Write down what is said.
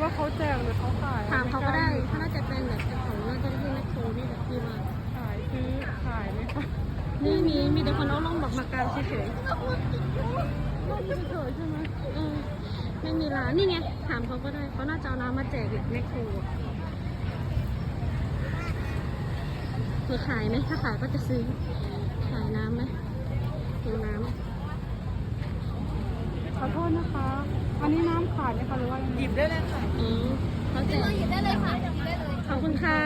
ว่าเขาแจกหรือเขาขาย ถามเขาก็ได้ถ้าน่าจะเป็นแบบของน่าจะที่แมคโครนี่แหละที่ว่า ขายซื้อขายไหมคะ นี่มีแต่คนเอาลงดอกมากางเฉย เฉยใช่ไหม ๆไม่มีร้านนี่ไงถามเขาก็ได้เขาน่าจะเอาน้ำมาแจกแมคโครหรือขายไหมถ้าขายก็จะซื้อขายน้ำไหมหิวน้ำ ขอโทษนะคะ อันนี้น้ำขายไหมคะหรือว่าหยิบได้เลยค่ะ เขาแจก หยิบได้เลยค่ะหยิบได้เลย ขอบคุณค่ะ